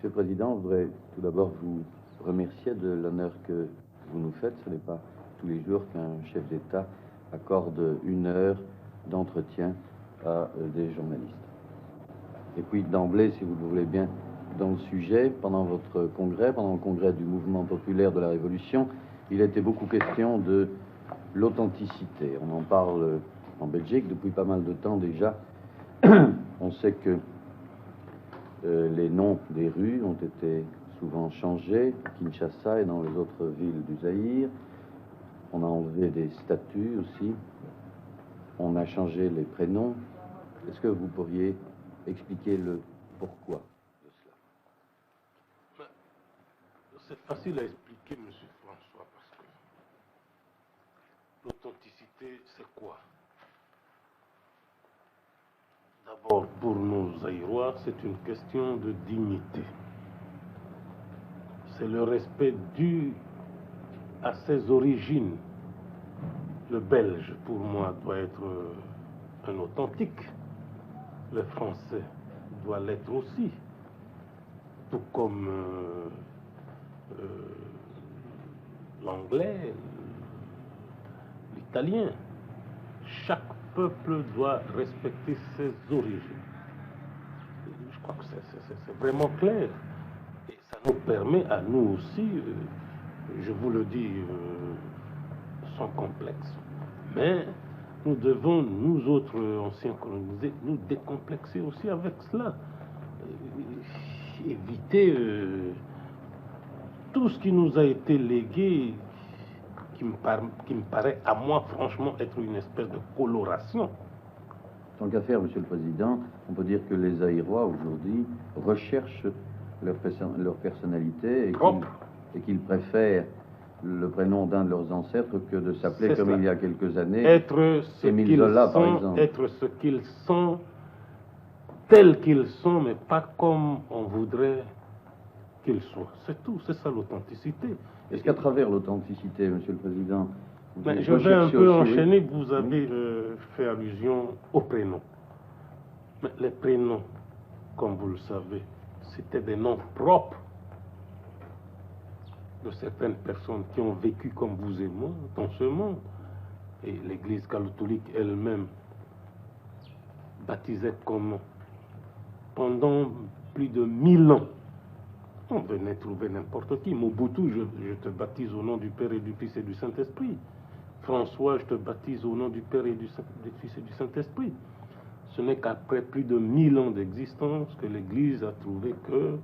Monsieur le Président, je voudrais tout d'abord vous remercier de l'honneur que vous nous faites. Ce n'est pas tous les jours qu'un chef d'État accorde 1 heure d'entretien à des journalistes. Et puis d'emblée, si vous le voulez bien, dans le sujet, pendant votre congrès, pendant le congrès du mouvement populaire de la Révolution, il était beaucoup question de l'authenticité. On en parle en Belgique depuis pas mal de temps déjà. On sait que les noms des rues ont été souvent changés, à Kinshasa et dans les autres villes du Zaïre. On a enlevé des statues aussi. On a changé les prénoms. Est-ce que vous pourriez expliquer le pourquoi de cela? C'est facile à expliquer, Monsieur François, parce que l'authenticité, c'est quoi? D'abord, pour nos Zaïrois, c'est une question de dignité. C'est le respect dû à ses origines. Le Belge, pour moi, doit être un authentique. Le Français doit l'être aussi. Tout comme l'Anglais, l'Italien. Chaque peuple doit respecter ses origines. Je crois que c'est vraiment clair. Et ça nous permet à nous aussi, je vous le dis sans complexe, mais nous devons, nous autres anciens colonisés, nous décomplexer aussi avec cela. Éviter tout ce qui nous a été légué, qui me paraît à moi franchement être une espèce de coloration. Tant qu'à faire, Monsieur le Président, on peut dire que les Zaïrois aujourd'hui recherchent leur personnalité et qu'ils préfèrent le prénom d'un de leurs ancêtres que de s'appeler comme il y a quelques années être ce Émile Zola, par exemple. Être ce qu'ils sont, tels qu'ils sont, mais pas comme on voudrait qu'ils soient. C'est tout, c'est ça l'authenticité. Est-ce qu'à travers l'authenticité, Monsieur le Président, je vais un peu aussi, enchaîner, oui. Vous avez fait allusion aux prénoms. Mais les prénoms, comme vous le savez, c'était des noms propres de certaines personnes qui ont vécu comme vous et moi dans ce monde. Et l'Église catholique elle-même baptisait comment? Pendant plus de 1000 ans. On venait trouver n'importe qui. Mobutu, je te baptise au nom du Père et du Fils et du Saint-Esprit. François, je te baptise au nom du Père et du Fils et du Saint-Esprit. Ce n'est qu'après plus de 1000 ans d'existence que l'Église a trouvé que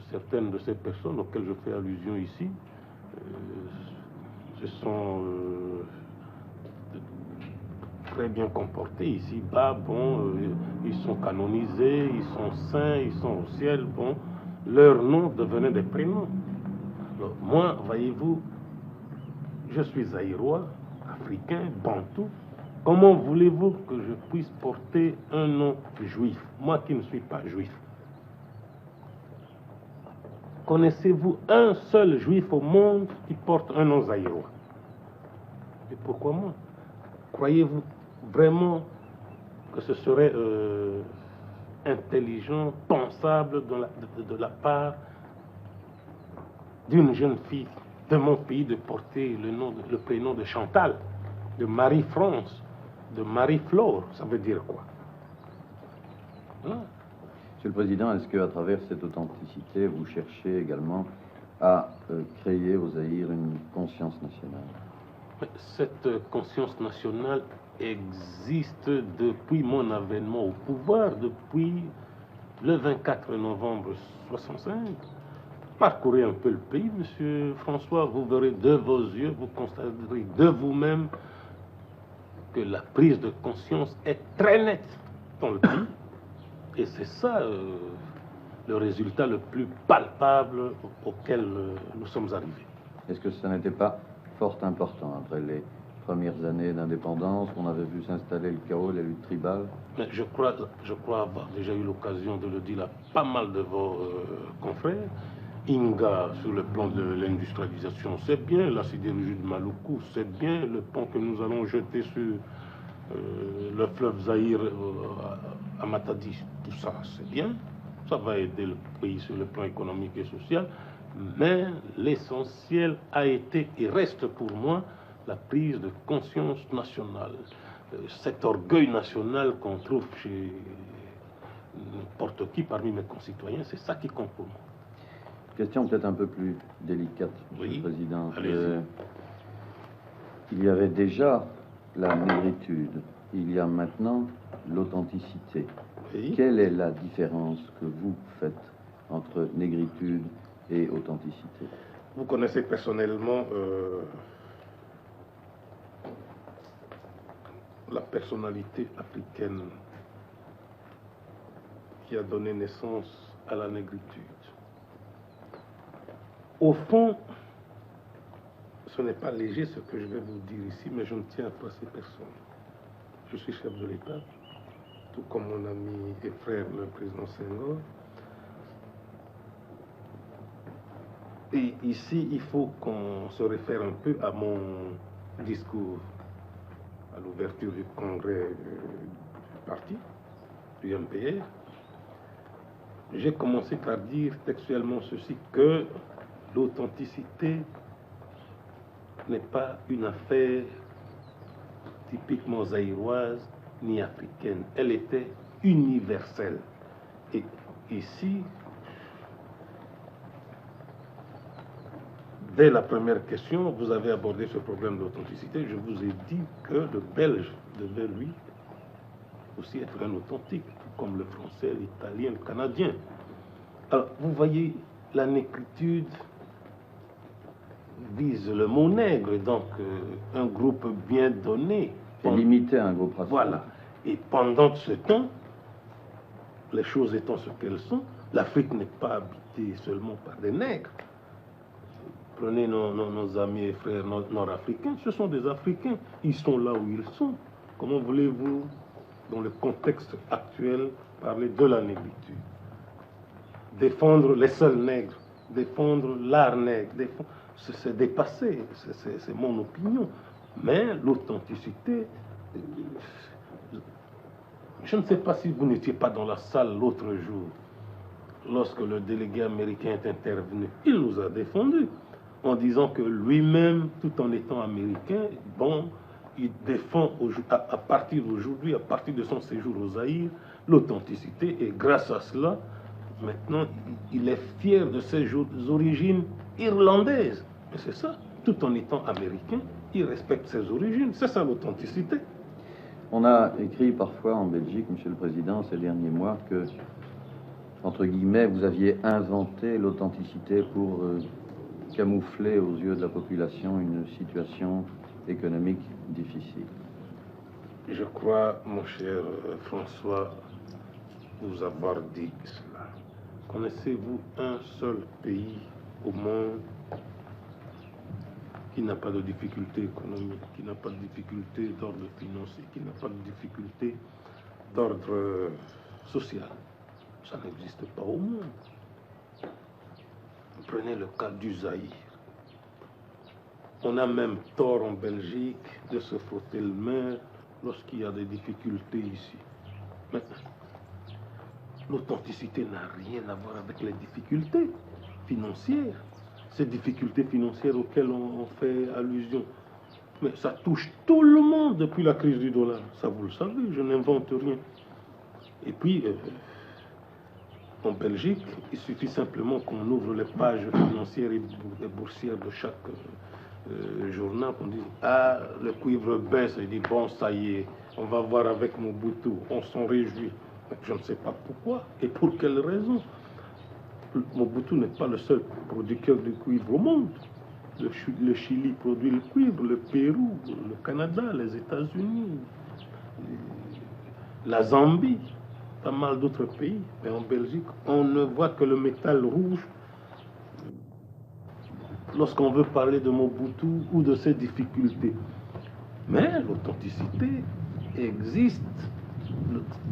certaines de ces personnes auxquelles je fais allusion ici se sont très bien comportés ici-bas. Bon, ils sont canonisés, ils sont saints, ils sont au ciel. Bon, leurs noms devenaient des prénoms. Alors, moi, voyez-vous, je suis zaïrois, africain, bantou. Comment voulez-vous que je puisse porter un nom juif, moi qui ne suis pas juif? Connaissez-vous un seul juif au monde qui porte un nom zaïrois? Et pourquoi moi? Croyez-vous vraiment que ce serait intelligent, pensable de la part d'une jeune fille de mon pays de porter le prénom de Chantal, de Marie-France, de Marie-Flore? Ça veut dire quoi? Hein? Monsieur le Président, est-ce qu'à travers cette authenticité, vous cherchez également à créer au Zaïre une conscience nationale? Cette conscience nationale existe depuis mon avènement au pouvoir, depuis le 24 novembre 65. Parcourez un peu le pays, Monsieur François, vous verrez de vos yeux, vous constaterez de vous-même que la prise de conscience est très nette dans le pays. Et c'est ça le résultat le plus palpable auquel nous sommes arrivés. Est-ce que ça n'était pas fort important après les premières années d'indépendance, on avait vu s'installer le chaos, les luttes tribales? Mais je crois avoir déjà eu l'occasion de le dire à pas mal de vos confrères. Inga, sur le plan de l'industrialisation, c'est bien. La sidérurgie de Maluku, c'est bien. Le pont que nous allons jeter sur le fleuve Zaïre à Matadi, tout ça, c'est bien. Ça va aider le pays sur le plan économique et social. Mais l'essentiel a été et reste pour moi la prise de conscience nationale. Cet orgueil national qu'on trouve chez n'importe qui parmi mes concitoyens, c'est ça qui compte pour moi. Question peut-être un peu plus délicate, Monsieur Oui, le Président. allez-y. Il y avait déjà la négritude, il y a maintenant l'authenticité. Oui. Quelle est la différence que vous faites entre négritude et authenticité? Vous connaissez personnellement la personnalité africaine qui a donné naissance à la négritude. Au fond, ce n'est pas léger ce que je vais vous dire ici, mais je ne tiens pas ces personnes. Je suis chef de l'État, tout comme mon ami et frère, le président Senghor. Et ici, il faut qu'on se réfère un peu à mon discours à l'ouverture du congrès du parti, du MPR. J'ai commencé par dire textuellement ceci, que l'authenticité n'est pas une affaire typiquement zaïroise ni africaine. Elle était universelle. Et ici, dès la première question, vous avez abordé ce problème d'authenticité. Je vous ai dit que le Belge devait, lui, aussi être un authentique, comme le Français, l'Italien, le Canadien. Alors, vous voyez, la négritude vise le mot nègre, donc un groupe bien donné. Et limité à un groupe racial. Voilà. Et pendant ce temps, les choses étant ce qu'elles sont, l'Afrique n'est pas habitée seulement par des nègres. Prenez nos amis et frères nord-africains, ce sont des Africains. Ils sont là où ils sont. Comment voulez-vous, dans le contexte actuel, parler de la négritude? Défendre les seuls nègres, défendre l'art nègre, c'est dépassé, c'est mon opinion. Mais l'authenticité, je ne sais pas si vous n'étiez pas dans la salle l'autre jour, lorsque le délégué américain est intervenu. Il nous a défendus en disant que lui-même, tout en étant américain, bon, il défend à partir d'aujourd'hui, à partir de son séjour au Zaïre, l'authenticité, et grâce à cela, maintenant, il est fier de ses origines irlandaises. Mais c'est ça, tout en étant américain, il respecte ses origines. C'est ça l'authenticité. On a écrit parfois en Belgique, Monsieur le Président, ces derniers mois, que, entre guillemets, vous aviez inventé l'authenticité pour camoufler aux yeux de la population une situation économique difficile. Je crois, mon cher François, vous avoir dit cela. Connaissez-vous un seul pays au monde qui n'a pas de difficulté économique, qui n'a pas de difficulté d'ordre financier, qui n'a pas de difficulté d'ordre social? Ça n'existe pas au monde. Prenez le cas du Zaïre. On a même tort en Belgique de se frotter le main lorsqu'il y a des difficultés ici. Mais l'authenticité n'a rien à voir avec les difficultés financières. Ces difficultés financières auxquelles on fait allusion. Mais ça touche tout le monde depuis la crise du dollar. Ça, vous le savez, je n'invente rien. Et puis, en Belgique, il suffit simplement qu'on ouvre les pages financières et boursières de chaque journal, qu'on dise « Ah, le cuivre baisse », et dit « Bon, ça y est, on va voir avec Mobutu, on s'en réjouit ». Je ne sais pas pourquoi et pour quelle raison. Mobutu n'est pas le seul producteur de cuivre au monde. Le Chili produit le cuivre, le Pérou, le Canada, les États-Unis, la Zambie, pas mal d'autres pays. Mais en Belgique, on ne voit que le métal rouge lorsqu'on veut parler de Mobutu ou de ses difficultés. Mais l'authenticité existe.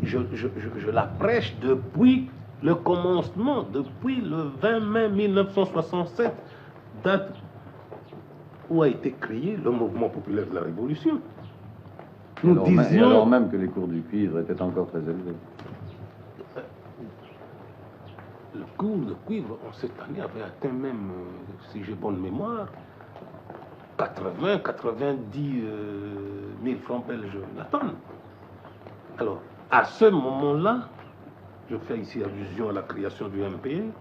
Je la prêche depuis le commencement, depuis le 20 mai 1967, date où a été créé le mouvement populaire de la Révolution. Alors même que les cours du cuivre étaient encore très élevés. le cours de cuivre en cette année avait atteint même, si j'ai bonne mémoire, 90 000 francs belges la tonne. Alors, à ce moment-là, je fais ici allusion à la création du MPE,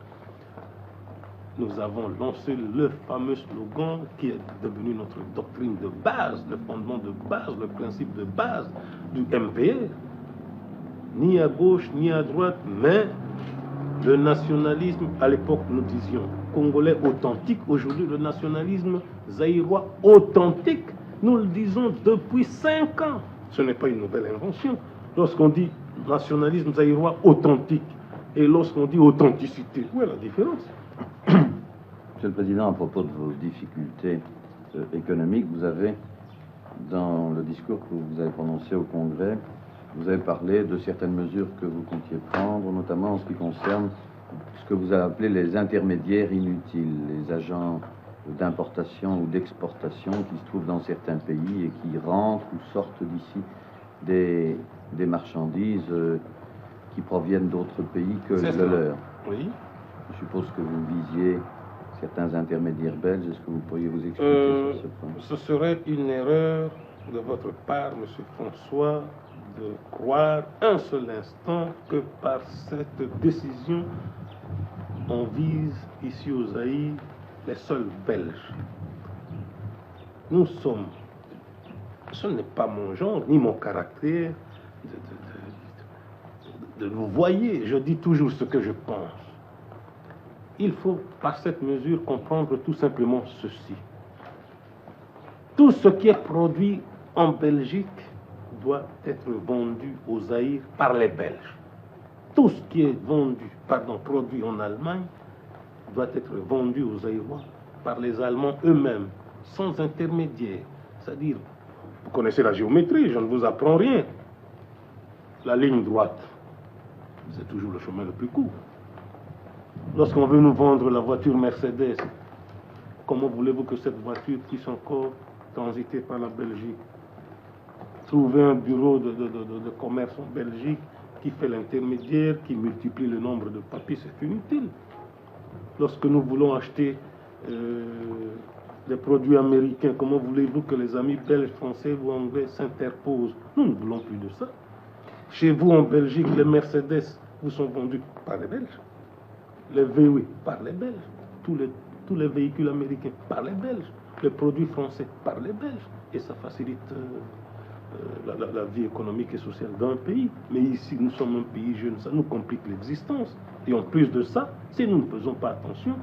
nous avons lancé le fameux slogan qui est devenu notre doctrine de base, le fondement de base, le principe de base du MPE. Ni à gauche, ni à droite, mais le nationalisme, à l'époque nous disions congolais authentique, aujourd'hui le nationalisme zaïrois authentique, nous le disons depuis 5 ans. Ce n'est pas une nouvelle invention. Lorsqu'on dit nationalisme zaïrois authentique et lorsqu'on dit authenticité, où est la différence? Monsieur le Président, à propos de vos difficultés économiques, vous avez, dans le discours que vous avez prononcé au Congrès, vous avez parlé de certaines mesures que vous comptiez prendre, notamment en ce qui concerne ce que vous avez appelé les intermédiaires inutiles, les agents d'importation ou d'exportation qui se trouvent dans certains pays et qui rentrent ou sortent d'ici des marchandises qui proviennent d'autres pays que le leur. Oui. Je suppose que vous visiez certains intermédiaires belges. Est-ce que vous pourriez vous expliquer sur ce point? Ce serait une erreur de votre part, M. François, de croire un seul instant que par cette décision, on vise ici au Zaïre les seuls Belges. Nous sommes, ce n'est pas mon genre ni mon caractère de vous voyez, je dis toujours ce que je pense. Il faut par cette mesure comprendre tout simplement ceci. Tout ce qui est produit en Belgique doit être vendu au Zaïre par les Belges. Tout ce qui est produit en Allemagne doit être vendu aux Zaïrois par les Allemands eux-mêmes, sans intermédiaire. C'est-à-dire, vous connaissez la géométrie, je ne vous apprends rien. La ligne droite, c'est toujours le chemin le plus court. Lorsqu'on veut nous vendre la voiture Mercedes, comment voulez-vous que cette voiture puisse encore transiter par la Belgique? Trouver un bureau de commerce en Belgique qui fait l'intermédiaire, qui multiplie le nombre de papiers, c'est inutile. Lorsque nous voulons acheter des produits américains, comment voulez-vous que les amis belges, français ou anglais s'interposent? Nous ne voulons plus de ça. Chez vous en Belgique, les Mercedes vous sont vendus par les Belges. Les VW par les Belges. Tous les véhicules américains par les Belges. Les produits français par les Belges. Et ça facilite la vie économique et sociale d'un pays. Mais ici, nous sommes un pays jeune, ça nous complique l'existence. Et en plus de ça, si nous ne faisons pas attention,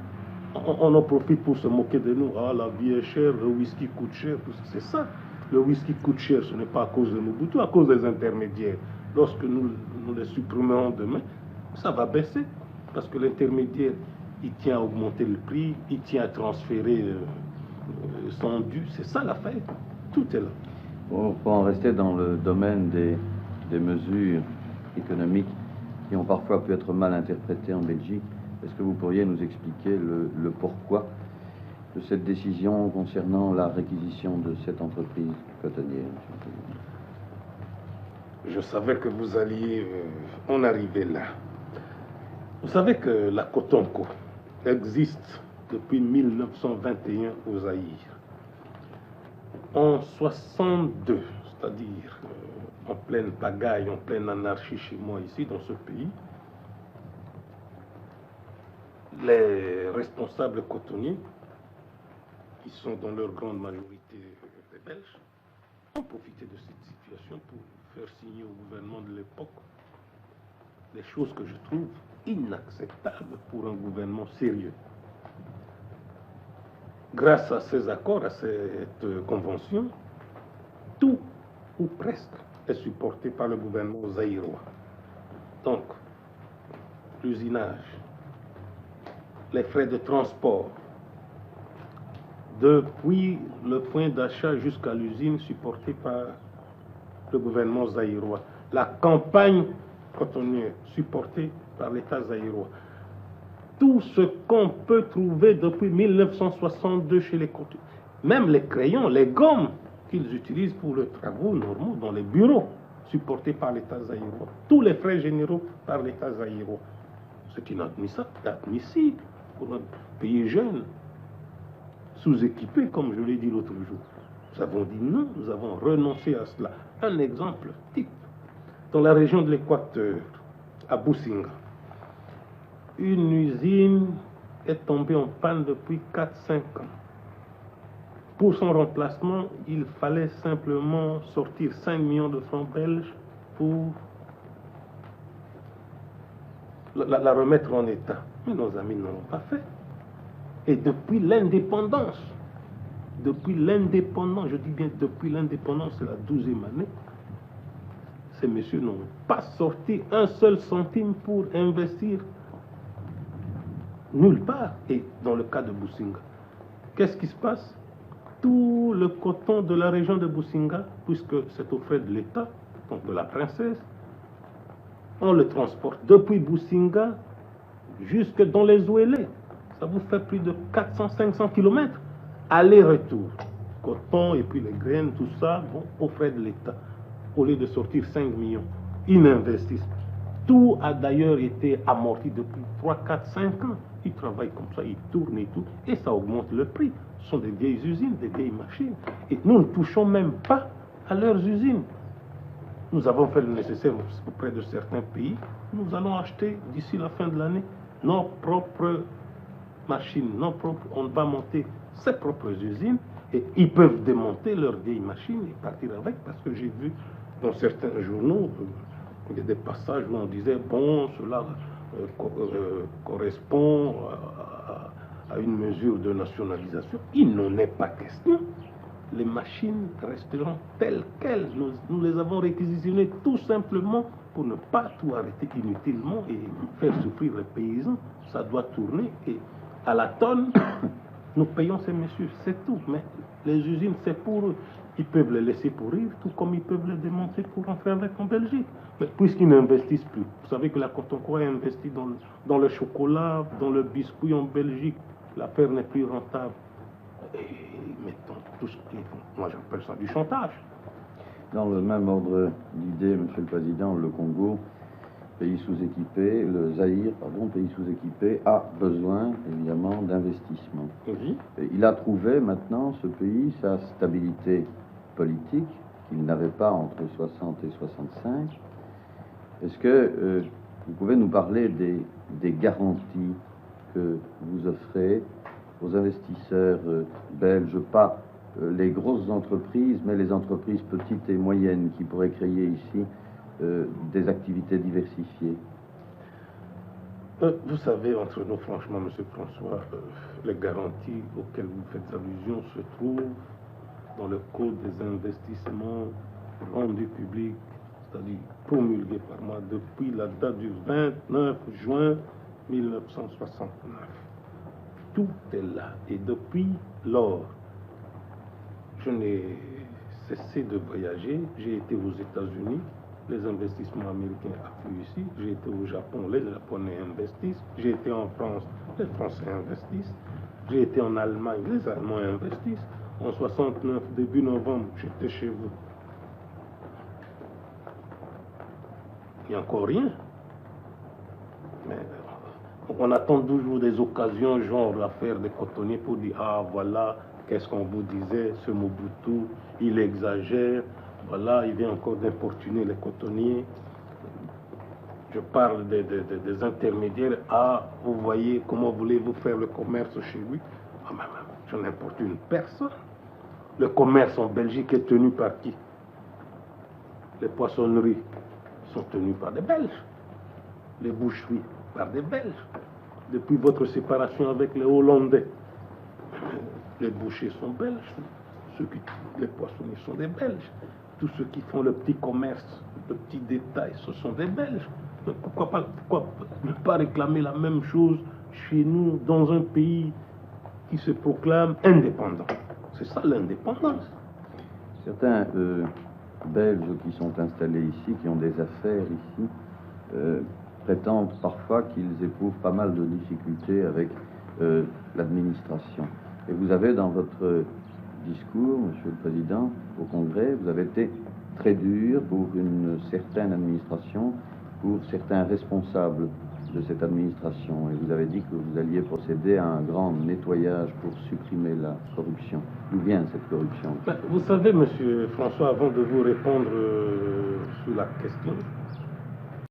on en profite pour se moquer de nous. Ah, la vie est chère, le whisky coûte cher, tout ça. C'est ça. Le whisky coûte cher, ce n'est pas à cause de Mobutu, à cause des intermédiaires. Lorsque nous les supprimons demain, ça va baisser. Parce que l'intermédiaire, il tient à augmenter le prix, il tient à transférer son dû. C'est ça l'affaire. Tout est là. Bon, pour en rester dans le domaine des mesures économiques qui ont parfois pu être mal interprétées en Belgique, est-ce que vous pourriez nous expliquer le pourquoi de cette décision concernant la réquisition de cette entreprise cotonnière, monsieur le Président? Je savais que vous alliez en arriver là. Vous savez que la Cotonco existe depuis 1921 au Zaïre. En 62, c'est-à-dire en pleine pagaille, en pleine anarchie chez moi ici dans ce pays, les responsables cotonniers, qui sont dans leur grande majorité des Belges, ont profité de cette situation pour faire signer au gouvernement de l'époque des choses que je trouve inacceptables pour un gouvernement sérieux. Grâce à ces accords, à cette convention, tout ou presque est supporté par le gouvernement zaïrois. Donc, l'usinage, les frais de transport, depuis le point d'achat jusqu'à l'usine supportée par le gouvernement zaïrois. La campagne cotonnière supportée par l'État zaïrois. Tout ce qu'on peut trouver depuis 1962 chez les cotonniers, même les crayons, les gommes qu'ils utilisent pour les travaux normaux dans les bureaux, supportés par l'État zaïrois. Tous les frais généraux par l'État zaïrois. C'est inadmissible pour un pays jeune, sous-équipé, comme je l'ai dit l'autre jour. Nous avons dit non, nous avons renoncé à cela. Un exemple type, dans la région de l'Équateur, à Businga, une usine est tombée en panne depuis 4-5 ans. Pour son remplacement, il fallait simplement sortir 5 millions de francs belges pour la remettre en état. Mais nos amis ne l'ont pas fait. Et depuis l'indépendance, je dis bien depuis l'indépendance, c'est la 12e année, ces messieurs n'ont pas sorti un seul centime pour investir nulle part. Et dans le cas de Businga, qu'est-ce qui se passe? Tout le coton de la région de Businga, puisque c'est aux frais de l'État, donc de la princesse, on le transporte depuis Businga jusque dans les Ouélés. Ça vous fait plus de 400-500 km aller-retour. Coton et puis les graines, tout ça, bon, aux frais de l'État. Au lieu de sortir 5 millions, ils n'investissent. Tout a d'ailleurs été amorti depuis 3, 4, 5 ans. Ils travaillent comme ça, ils tournent et tout, et ça augmente le prix. Ce sont des vieilles usines, des vieilles machines. Et nous ne touchons même pas à leurs usines. Nous avons fait le nécessaire auprès de certains pays. Nous allons acheter d'ici la fin de l'année nos propres machines, on va monter ses propres usines et ils peuvent démonter leurs vieilles machines et partir avec, parce que j'ai vu dans certains journaux, il y a des passages où on disait, bon, cela correspond à une mesure de nationalisation. Il n'en est pas question. Les machines resteront telles quelles. Nous les avons réquisitionnées tout simplement pour ne pas tout arrêter inutilement et faire souffrir les paysans. Ça doit tourner et à la tonne, nous payons ces messieurs, c'est tout. Mais les usines, c'est pour eux. Ils peuvent les laisser pourrir, tout comme ils peuvent les démonter pour rentrer avec en Belgique. Mais puisqu'ils n'investissent plus, vous savez que la Cotoncoa investit dans le chocolat, dans le biscuit en Belgique. L'affaire n'est plus rentable. Et mettons tout ce qui est... Moi, j'appelle ça du chantage. Dans le même ordre d'idée, Monsieur le Président, le Congo, pays sous-équipé, le Zaïre, pardon, pays sous-équipé, a besoin, évidemment, d'investissement. Oui. Il a trouvé maintenant, ce pays, sa stabilité politique, qu'il n'avait pas entre 60 et 65. Est-ce que vous pouvez nous parler des garanties que vous offrez aux investisseurs belges, pas les grosses entreprises, mais les entreprises petites et moyennes qui pourraient créer ici des activités diversifiées? Vous savez, entre nous, franchement, M. François, les garanties auxquelles vous faites allusion se trouvent dans le Code des investissements rendus publics, c'est-à-dire promulgué par moi depuis la date du 29 juin 1969. Tout est là. Et depuis lors, je n'ai cessé de voyager. J'ai été aux États-Unis, les investissements américains affluent ici. J'ai été au Japon, les Japonais investissent. J'ai été en France, les Français investissent. J'ai été en Allemagne, les Allemands investissent. En 69, début novembre, j'étais chez vous. Il n'y a encore rien. Mais on attend toujours des occasions, genre l'affaire des cotonniers, pour dire, ah voilà, qu'est-ce qu'on vous disait, ce Mobutu, il exagère, voilà, il vient encore d'importuner les cotonniers. Je parle des intermédiaires, ah, vous voyez, comment voulez-vous faire le commerce chez lui? Ah, mais je n'importune personne. Le commerce en Belgique est tenu par qui? Les poissonneries sont tenues par des Belges. Les boucheries par des Belges. Depuis votre séparation avec les Hollandais, les bouchers sont belges. Les poissonniers sont des Belges. Tous ceux qui font le petit commerce, le petit détail, ce sont des Belges. Mais pourquoi ne pas réclamer la même chose chez nous, dans un pays qui se proclame indépendant? C'est ça l'indépendance. Certains Belges qui sont installés ici, qui ont des affaires ici, prétendent parfois qu'ils éprouvent pas mal de difficultés avec l'administration. Et vous avez dans votre discours, Monsieur le Président, au Congrès, vous avez été très dur pour une certaine administration, pour certains responsables de cette administration et vous avez dit que vous alliez procéder à un grand nettoyage pour supprimer la corruption. D'où vient cette corruption? Vous savez, Monsieur François, avant de vous répondre sur la question,